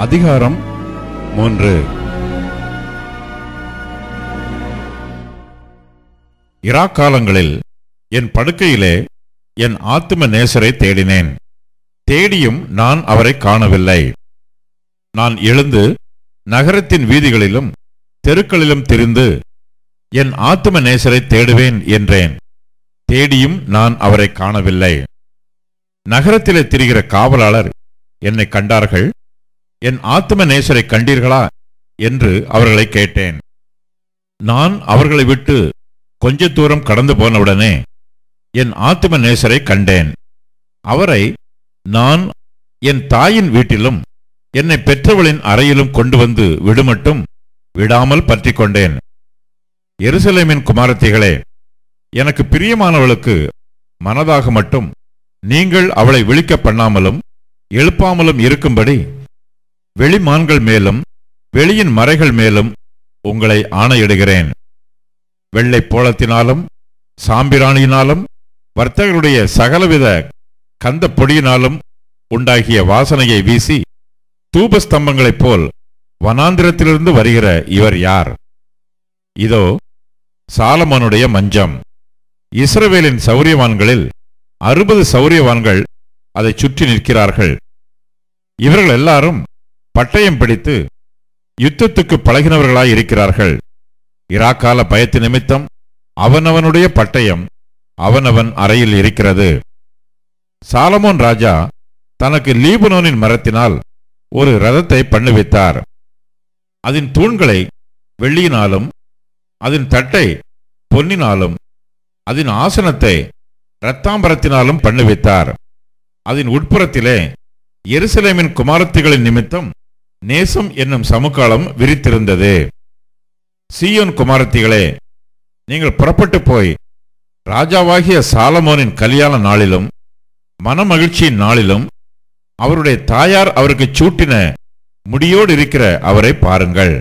அதிகாரம் 3. இராக்காலங்களில் என் படுக்கையிலே என் ஆத்தும நேசரை தேடினேன். தேடியும் நான் அவரை காணவில்லை. நான் எழுந்து நகரத்தின் வீதிகளிலும் தெருக்களிலும் திரிந்து என் ஆத்தும நேசரை தேடுவேன் என்றேன். தேடியும் நான் அவரை காணவில்லை. நகரத்திலே திரிகிற காவலாளர் என்னை கண்டார்கள். என் ஆத்தும நேசரை கண்டீர்களா என்று அவர்களை கேட்டேன். நான் அவர்களை விட்டு கொஞ்ச தூரம் கடந்து போனவுடனே என் ஆத்தும நேசரை கண்டேன். அவரை நான் என் தாயின் வீட்டிலும் என்னை பெற்றவளின் அறையிலும் கொண்டு வந்து விடுமட்டும் விடாமல் பற்றி கொண்டேன். எருசலேமின் குமாரத்திகளே, எனக்கு பிரியமானவளுக்கு மனதாக மட்டும் நீங்கள் அவளை விழிக்க பண்ணாமலும் எழுப்பாமலும் இருக்கும்படி வெளிமான்கள் மேலும் வெளியின் மறைகள் மேலும் உங்களை ஆணையிடுகிறேன். வெள்ளை போளத்தினாலும் சாம்பிராணியினாலும் வர்த்தகருடைய சகலவித கந்த பொடியினாலும் உண்டாகிய வாசனையை வீசி தூபஸ்தம்பங்களைப் போல் வனாந்திரத்திலிருந்து வருகிற இவர் யார்? இதோ சாலமோனுடைய மஞ்சம். இஸ்ரவேலின் சௌரியவான்களில் 60 சௌரியவான்கள் அதை சுற்றி நிற்கிறார்கள். இவர்கள் எல்லாரும் பட்டயம் பிடித்து யுத்தத்துக்கு பழகினவர்களாயிருக்கிறார்கள். இராக்கால பயத்து நிமித்தம் அவனவனுடைய பட்டயம் அவனவன் அறையில் இருக்கிறது. சாலமோன் ராஜா தனக்கு லீபனோனின் மரத்தினால் ஒரு ரதத்தை பண்ணுவித்தார். அதன் தூண்களை வெள்ளியினாலும் அதன் தட்டை பொன்னினாலும் அதன் ஆசனத்தை இரத்தாம்பரத்தினாலும் பண்ணுவித்தார். அதன் உட்புறத்திலே எருசலேமின் குமாரத்திகளின் நிமித்தம் நேசம் என்னும் சமுக்காலம் விரித்திருந்தது. சீயோன் குமாரத்திகளே, நீங்கள் புறப்பட்டு போய் ராஜாவாகிய சாலமோனின் கல்யாண நாளிலும் மனமகிழ்ச்சியின் நாளிலும் அவருடைய தாயார் அவருக்கு சூட்டின முடியோடு இருக்கிற அவரை பாருங்கள்.